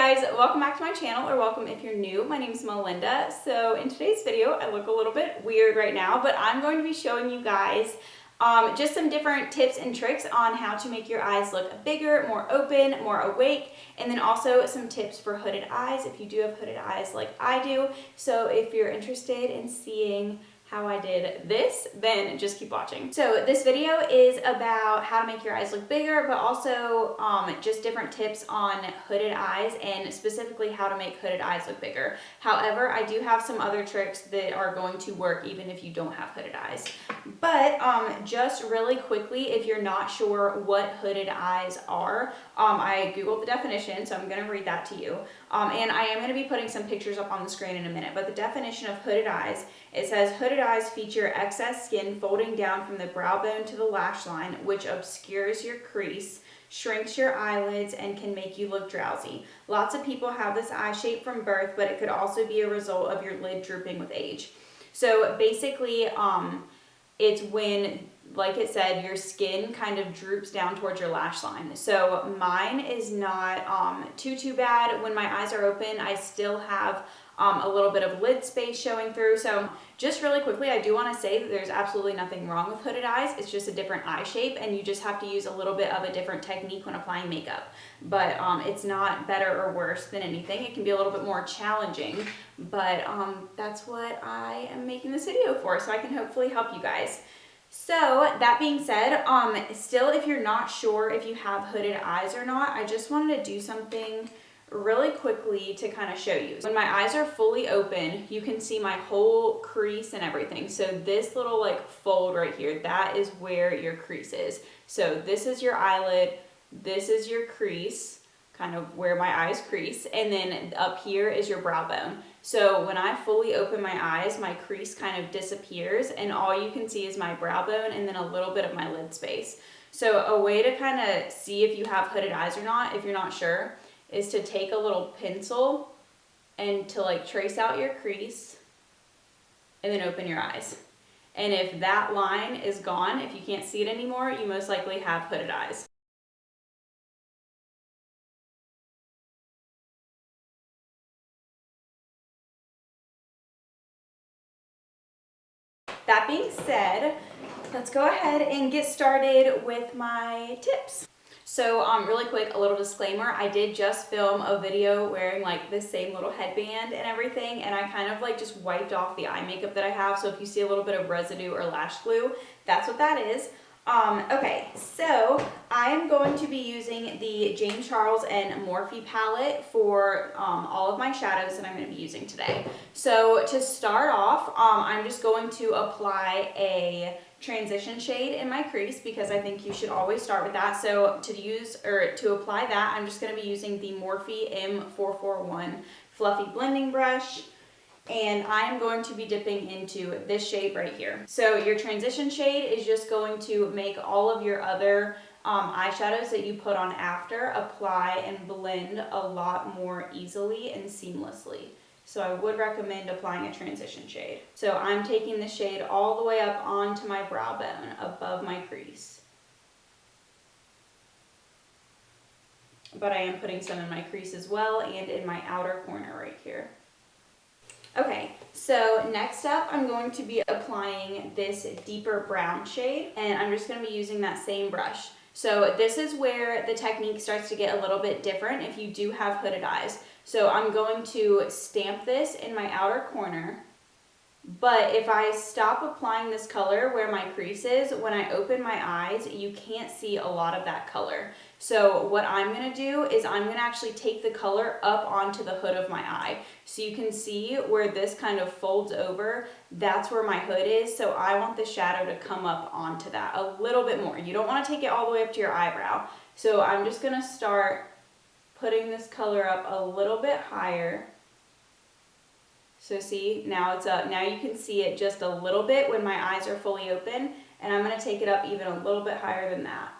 guys, welcome back to my channel, or welcome if you're new. My name is Melinda. So in today's video, I look a little bit weird right now, but I'm going to be showing you guys just some different tips and tricks on how to make your eyes look bigger, more open, more awake, and then also some tips for hooded eyes if you do have hooded eyes like I do. So if you're interested in seeing how I did this, then just keep watching. So this video is about how to make your eyes look bigger, but also just different tips on hooded eyes and specifically how to make hooded eyes look bigger. However, I do have some other tricks that are going to work even if you don't have hooded eyes. But just really quickly, if you're not sure what hooded eyes are, I googled the definition, so I'm gonna read that to you. And I am gonna be putting some pictures up on the screen in a minute, but the definition of hooded eyes, it says hooded eyes feature excess skin folding down from the brow bone to the lash line, which obscures your crease, shrinks your eyelids, and can make you look drowsy. Lots of people have this eye shape from birth, but it could also be a result of your lid drooping with age. So basically, it's when, like it said, your skin kind of droops down towards your lash line. So mine is not too bad. When my eyes are open, I still have a little bit of lid space showing through. So just really quickly, I do want to say that there's absolutely nothing wrong with hooded eyes. It's just a different eye shape, and you just have to use a little bit of a different technique when applying makeup. But it's not better or worse than anything. It can be a little bit more challenging, but that's what I am making this video for, so I can hopefully help you guys. So that being said, still, if you're not sure if you have hooded eyes or not, I just wanted to do something really quickly to kind of show you. When my eyes are fully open, you can see my whole crease and everything. So this little like fold right here, that is where your crease is. So this is your eyelid, this is your crease, kind of where my eyes crease, and then up here is your brow bone. So when I fully open my eyes, my crease kind of disappears, and all you can see is my brow bone and then a little bit of my lid space. So a way to kind of see if you have hooded eyes or not, if you're not sure, is to take a little pencil and to like trace out your crease and then open your eyes. And if that line is gone, if you can't see it anymore, you most likely have hooded eyes. That being said, let's go ahead and get started with my tips. So really quick, a little disclaimer, I did just film a video wearing like this same little headband and everything, and I kind of like just wiped off the eye makeup that I have, so if you see a little bit of residue or lash glue, that's what that is. Okay, so I am going to be using the James Charles and Morphe palette for all of my shadows that I'm going to be using today. So to start off, I'm just going to apply a transition shade in my crease because I think you should always start with that. So to apply that, I'm just going to be using the Morphe M441 Fluffy Blending Brush. And I'm going to be dipping into this shade right here. So your transition shade is just going to make all of your other eyeshadows that you put on after apply and blend a lot more easily and seamlessly. So I would recommend applying a transition shade. So I'm taking the shade all the way up onto my brow bone above my crease. But I am putting some in my crease as well and in my outer corner right here. Okay, so next up I'm going to be applying this deeper brown shade, and I'm just going to be using that same brush. So this is where the technique starts to get a little bit different if you do have hooded eyes. So I'm going to stamp this in my outer corner, but if I stop applying this color where my crease is, when I open my eyes, you can't see a lot of that color. So what I'm going to do is I'm going to actually take the color up onto the hood of my eye. So you can see where this kind of folds over, that's where my hood is. So I want the shadow to come up onto that a little bit more. You don't want to take it all the way up to your eyebrow. So I'm just going to start putting this color up a little bit higher. So see, now it's up. Now you can see it just a little bit when my eyes are fully open, and I'm going to take it up even a little bit higher than that.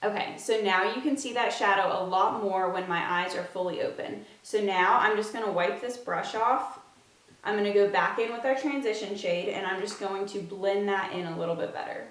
Okay, so now you can see that shadow a lot more when my eyes are fully open. So now I'm just going to wipe this brush off. I'm going to go back in with our transition shade, and I'm just going to blend that in a little bit better.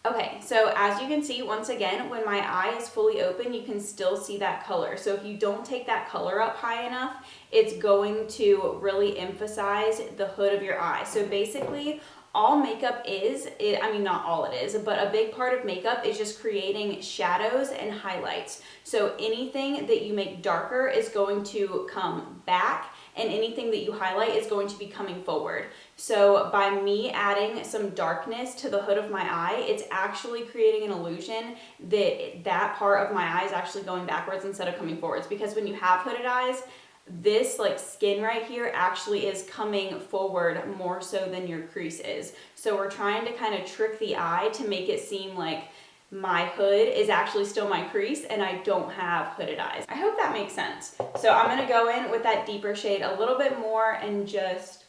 Okay, so as you can see, once again, when my eye is fully open, you can still see that color. So if you don't take that color up high enough, it's going to really emphasize the hood of your eye. So basically, all makeup is, I mean, not all it is, but a big part of makeup is just creating shadows and highlights. So anything that you make darker is going to come back, and anything that you highlight is going to be coming forward. So by me adding some darkness to the hood of my eye, it's actually creating an illusion that that part of my eye is actually going backwards instead of coming forwards. Because when you have hooded eyes, this like skin right here actually is coming forward more so than your crease is. So we're trying to kind of trick the eye to make it seem like my hood is actually still my crease and I don't have hooded eyes. I hope that makes sense. So I'm gonna go in with that deeper shade a little bit more and just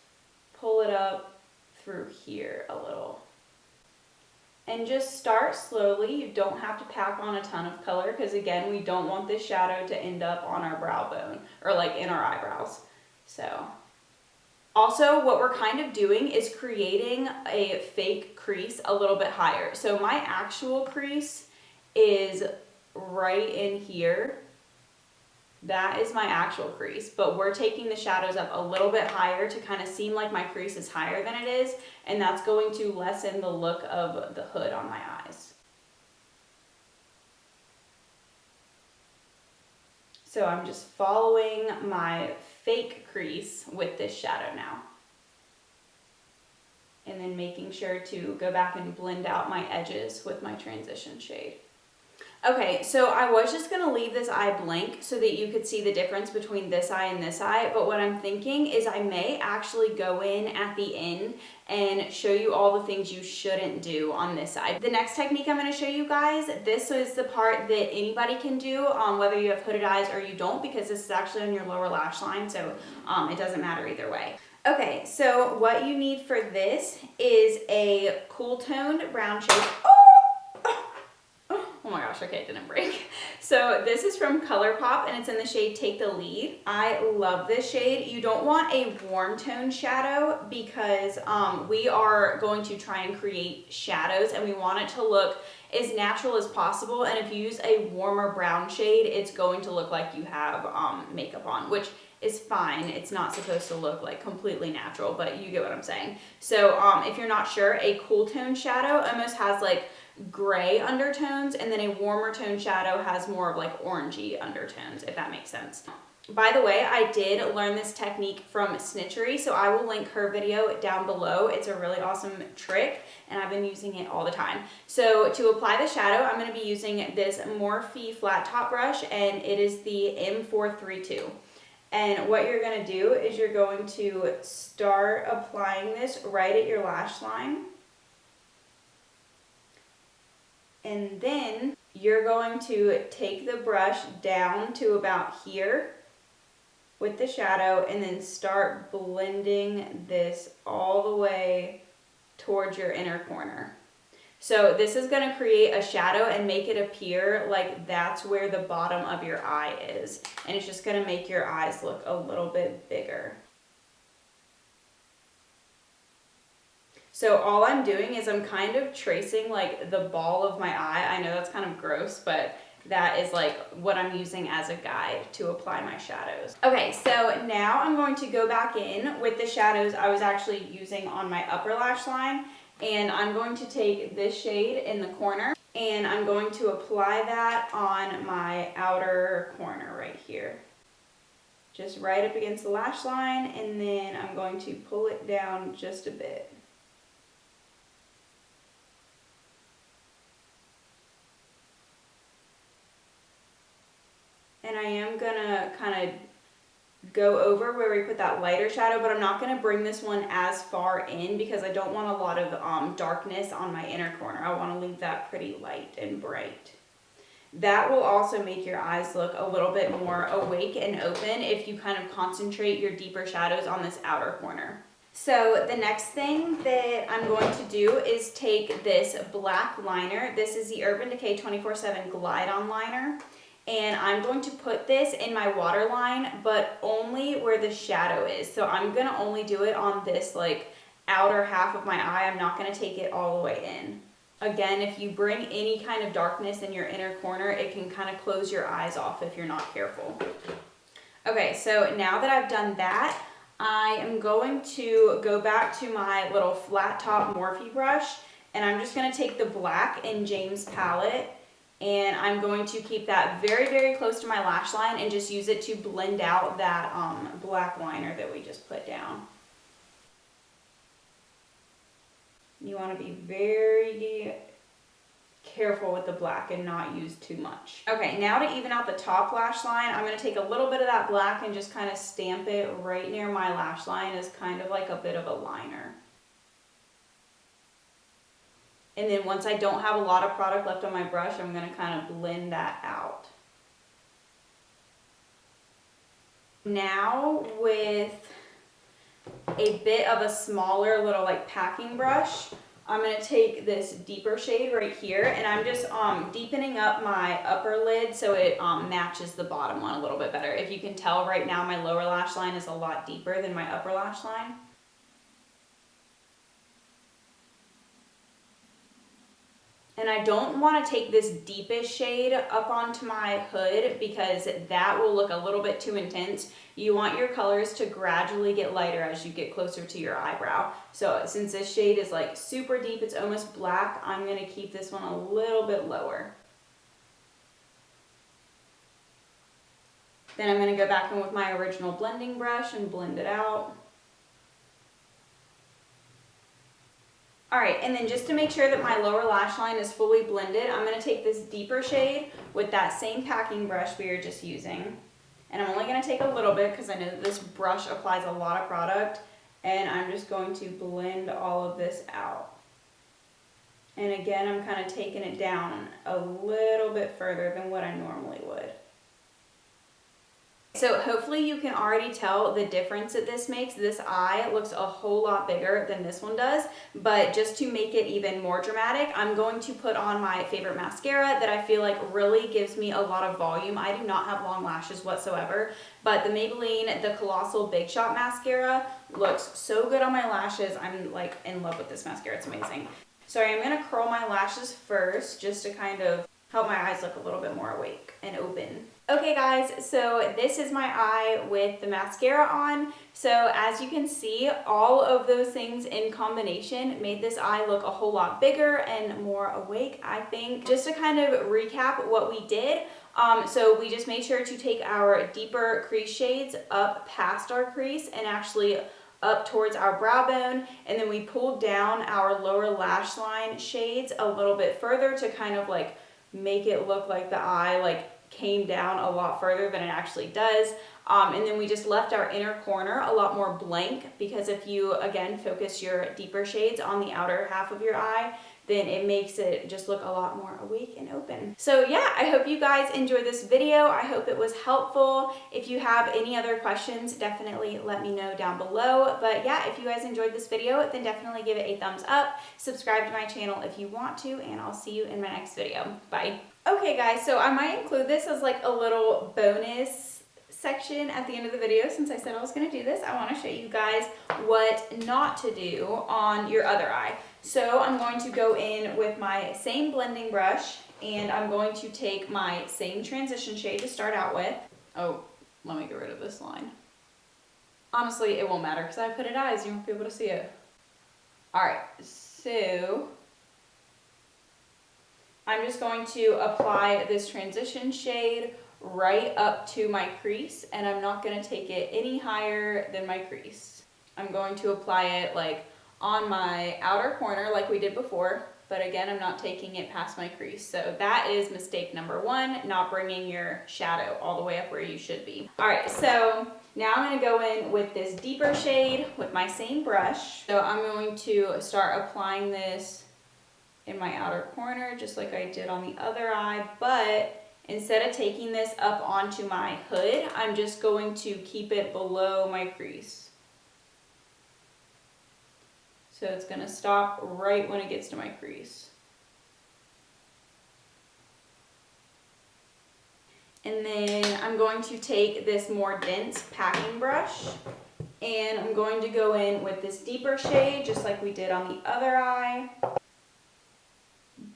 pull it up through here a little. And just start slowly. You don't have to pack on a ton of color because again, we don't want this shadow to end up on our brow bone or like in our eyebrows. So also what we're kind of doing is creating a fake crease a little bit higher. So my actual crease is right in here. That is my actual crease, but we're taking the shadows up a little bit higher to kind of seem like my crease is higher than it is, and that's going to lessen the look of the hood on my eyes. So I'm just following my fake crease with this shadow now. And then making sure to go back and blend out my edges with my transition shade. Okay, so I was just gonna leave this eye blank so that you could see the difference between this eye and this eye, but what I'm thinking is I may actually go in at the end and show you all the things you shouldn't do on this side. The next technique I'm gonna show you guys, this is the part that anybody can do, whether you have hooded eyes or you don't, because this is actually on your lower lash line, so it doesn't matter either way. Okay, so what you need for this is a cool toned brown shade. Oh my gosh, okay, it didn't break. So this is from ColourPop and it's in the shade Take the Lead. I love this shade. You don't want a warm tone shadow because we are going to try and create shadows and we want it to look as natural as possible. And if you use a warmer brown shade, it's going to look like you have makeup on, which is fine. It's not supposed to look like completely natural, but you get what I'm saying. So if you're not sure, a cool tone shadow almost has like gray undertones, and then a warmer tone shadow has more of like orangey undertones, if that makes sense. By the way, I did learn this technique from Snitchery, so I will link her video down below. It's a really awesome trick, and I've been using it all the time. So to apply the shadow, I'm going to be using this Morphe flat top brush, and it is the M432. And what you're going to do is you're going to start applying this right at your lash line. And then you're going to take the brush down to about here with the shadow and then start blending this all the way towards your inner corner. So this is going to create a shadow and make it appear like that's where the bottom of your eye is. And it's just going to make your eyes look a little bit bigger. So all I'm doing is I'm kind of tracing like the ball of my eye. I know that's kind of gross, but that is like what I'm using as a guide to apply my shadows. Okay, so now I'm going to go back in with the shadows I was actually using on my upper lash line. And I'm going to take this shade in the corner and I'm going to apply that on my outer corner right here. Just right up against the lash line, and then I'm going to pull it down just a bit. And I am gonna kind of go over where we put that lighter shadow, but I'm not gonna bring this one as far in because I don't want a lot of darkness on my inner corner. I wanna leave that pretty light and bright. That will also make your eyes look a little bit more awake and open if you kind of concentrate your deeper shadows on this outer corner. So the next thing that I'm going to do is take this black liner. This is the Urban Decay 24/7 Glide On Liner. And I'm going to put this in my waterline, but only where the shadow is. So I'm gonna only do it on this like outer half of my eye. I'm not gonna take it all the way in. Again, if you bring any kind of darkness in your inner corner, it can kind of close your eyes off if you're not careful. Okay, so now that I've done that, I am going to go back to my little flat top Morphe brush, and I'm just going to take the black in James palette, and I'm going to keep that very, very close to my lash line and just use it to blend out that black liner that we just put down. You want to be very careful with the black and not use too much. Okay, now to even out the top lash line, I'm going to take a little bit of that black and just kind of stamp it right near my lash line as kind of like a bit of a liner. And then once I don't have a lot of product left on my brush, I'm going to kind of blend that out. Now with a bit of a smaller little like packing brush, I'm going to take this deeper shade right here, and I'm just deepening up my upper lid so it matches the bottom one a little bit better. If you can tell right now, my lower lash line is a lot deeper than my upper lash line. And I don't want to take this deepest shade up onto my hood because that will look a little bit too intense. You want your colors to gradually get lighter as you get closer to your eyebrow. So since this shade is like super deep, it's almost black, I'm going to keep this one a little bit lower. Then I'm going to go back in with my original blending brush and blend it out. Alright, and then just to make sure that my lower lash line is fully blended, I'm going to take this deeper shade with that same packing brush we were just using. And I'm only going to take a little bit because I know that this brush applies a lot of product. And I'm just going to blend all of this out. And again, I'm kind of taking it down a little bit further than what I normally would. So hopefully you can already tell the difference that this makes. This eye looks a whole lot bigger than this one does, but just to make it even more dramatic, I'm going to put on my favorite mascara that I feel like really gives me a lot of volume. I do not have long lashes whatsoever, but the Maybelline, the Colossal Big Shot mascara looks so good on my lashes. I'm like in love with this mascara, it's amazing. So I'm gonna curl my lashes first just to kind of help my eyes look a little bit more awake and open. Okay guys, so this is my eye with the mascara on. So as you can see, all of those things in combination made this eye look a whole lot bigger and more awake, I think. Just to kind of recap what we did, so we just made sure to take our deeper crease shades up past our crease and actually up towards our brow bone, and then we pulled down our lower lash line shades a little bit further to kind of like make it look like the eye like came down a lot further than it actually does. And then we just left our inner corner a lot more blank, because if you again focus your deeper shades on the outer half of your eye, then it makes it just look a lot more awake and open. So yeah, I hope you guys enjoyed this video. I hope it was helpful. If you have any other questions, definitely let me know down below. But yeah, if you guys enjoyed this video, then definitely give it a thumbs up. Subscribe to my channel if you want to, and I'll see you in my next video. Bye. Okay guys, so I might include this as like a little bonus section at the end of the video. Since I said I was going to do this, I want to show you guys what not to do on your other eye. So I'm going to go in with my same blending brush, and I'm going to take my same transition shade to start out with. Oh, let me get rid of this line. Honestly, it won't matter because I put it eyes, you won't be able to see it. Alright, so I'm just going to apply this transition shade right up to my crease, and I'm not going to take it any higher than my crease. I'm going to apply it like on my outer corner like we did before, but again, I'm not taking it past my crease. So that is mistake number one, not bringing your shadow all the way up where you should be. All right, so now I'm going to go in with this deeper shade with my same brush. So I'm going to start applying this in my outer corner just like I did on the other eye, but instead of taking this up onto my hood, I'm just going to keep it below my crease. So it's going to stop right when it gets to my crease. And then I'm going to take this more dense packing brush, and I'm going to go in with this deeper shade just like we did on the other eye.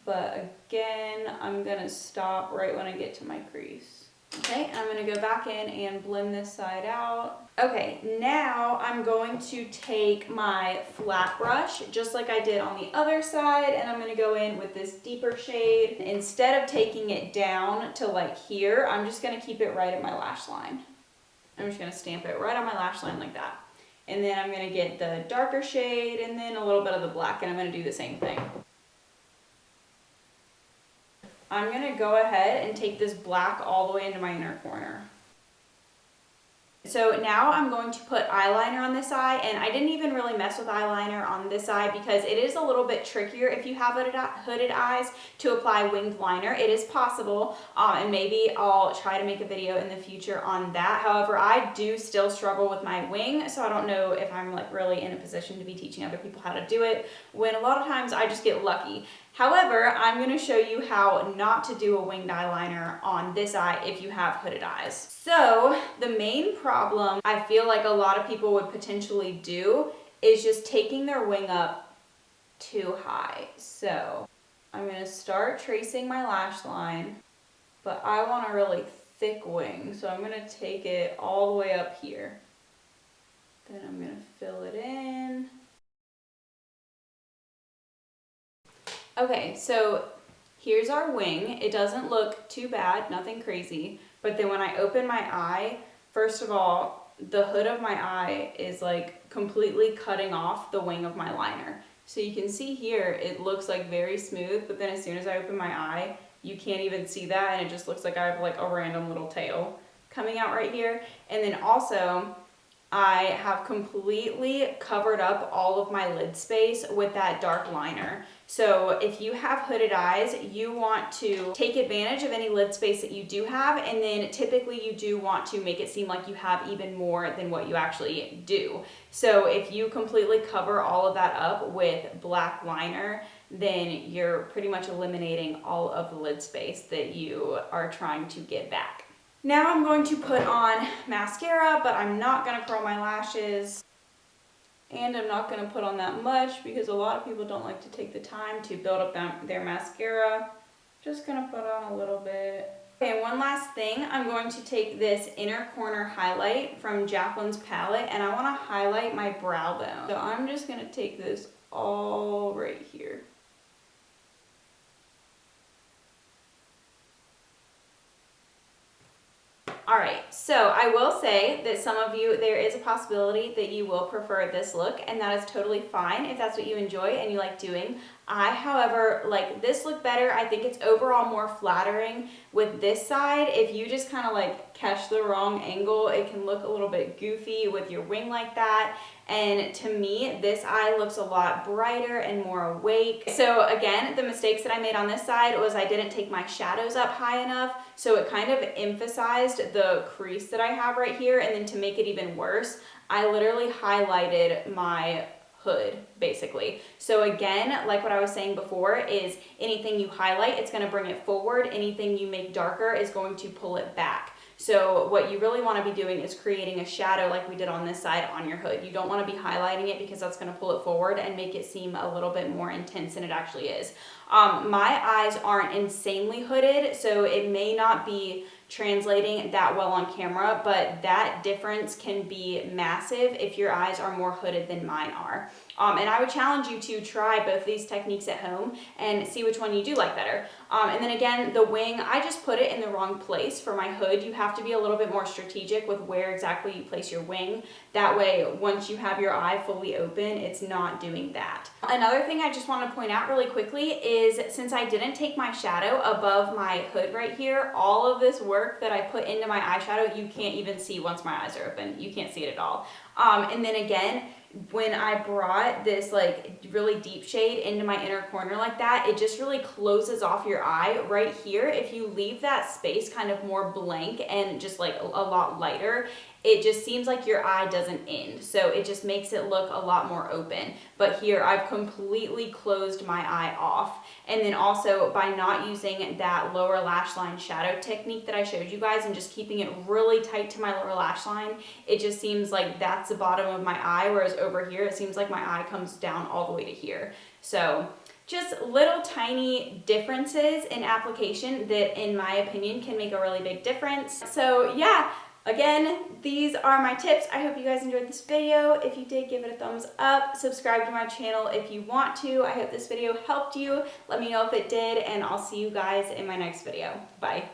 But again, I'm gonna stop right when I get to my crease. Okay, I'm gonna go back in and blend this side out. Okay, now I'm going to take my flat brush, just like I did on the other side, and I'm gonna go in with this deeper shade. Instead of taking it down to like here, I'm just gonna keep it right at my lash line. I'm just gonna stamp it right on my lash line like that. And then I'm gonna get the darker shade and then a little bit of the black, and I'm gonna do the same thing. I'm gonna go ahead and take this black all the way into my inner corner. So now I'm going to put eyeliner on this eye, and I didn't even really mess with eyeliner on this eye because it is a little bit trickier if you have hooded eyes to apply winged liner. It is possible, and maybe I'll try to make a video in the future on that. However, I do still struggle with my wing, so I don't know if I'm like really in a position to be teaching other people how to do it, when a lot of times I just get lucky. However, I'm going to show you how not to do a winged eyeliner on this eye if you have hooded eyes. So the main problem I feel like a lot of people would potentially do is just taking their wing up too high. So I'm going to start tracing my lash line, but I want a really thick wing, so I'm going to take it all the way up here. Then I'm going to fill it in. Okay, so here's our wing. It doesn't look too bad, nothing crazy, but then when I open my eye, first of all, the hood of my eye is like completely cutting off the wing of my liner. So you can see here, it looks like very smooth, but then as soon as I open my eye, you can't even see that, and it just looks like I have like a random little tail coming out right here. And then also, I have completely covered up all of my lid space with that dark liner. So if you have hooded eyes, you want to take advantage of any lid space that you do have, and then typically you do want to make it seem like you have even more than what you actually do. So if you completely cover all of that up with black liner, then you're pretty much eliminating all of the lid space that you are trying to get back. Now I'm going to put on mascara, but I'm not going to curl my lashes. And I'm not going to put on that much because a lot of people don't like to take the time to build up their mascara. Just going to put on a little bit. Okay, one last thing. I'm going to take this inner corner highlight from Jacqueline's palette, and I want to highlight my brow bone. So I'm just going to take this all right here. All right, so I will say that some of you, there is a possibility that you will prefer this look, and that is totally fine if that's what you enjoy and you like doing. I, however, like this look better. I think it's overall more flattering with this side. If you just kind of like catch the wrong angle, it can look a little bit goofy with your wing like that. And to me, this eye looks a lot brighter and more awake. So again, the mistakes that I made on this side was I didn't take my shadows up high enough. So it kind of emphasized the crease that I have right here. And then to make it even worse, I literally highlighted my hood basically. So again, like what I was saying before, is anything you highlight, it's going to bring it forward. Anything you make darker is going to pull it back. So what you really want to be doing is creating a shadow like we did on this side on your hood. You don't want to be highlighting it because that's going to pull it forward and make it seem a little bit more intense than it actually is. My eyes aren't insanely hooded, so it may not be translating that well on camera, but that difference can be massive if your eyes are more hooded than mine are. And I would challenge you to try both these techniques at home and see which one you do like better. And then again, the wing, I just put it in the wrong place for my hood. You have to be a little bit more strategic with where exactly you place your wing. That way, once you have your eye fully open, it's not doing that. Another thing I just want to point out really quickly is since I didn't take my shadow above my hood right here, all of this work that I put into my eyeshadow, you can't even see once my eyes are open. You can't see it at all. And then again, when I brought this like really deep shade into my inner corner like that, it just really closes off your eye right here. If you leave that space kind of more blank and just like a lot lighter, it just seems like your eye doesn't end. So it just makes it look a lot more open. But here I've completely closed my eye off. And then also by not using that lower lash line shadow technique that I showed you guys and just keeping it really tight to my lower lash line, it just seems like that's the bottom of my eye, whereas over here it seems like my eye comes down all the way to here. So just little tiny differences in application that in my opinion can make a really big difference. So yeah, again, these are my tips. I hope you guys enjoyed this video. If you did, give it a thumbs up. Subscribe to my channel if you want to. I hope this video helped you. Let me know if it did, and I'll see you guys in my next video. Bye.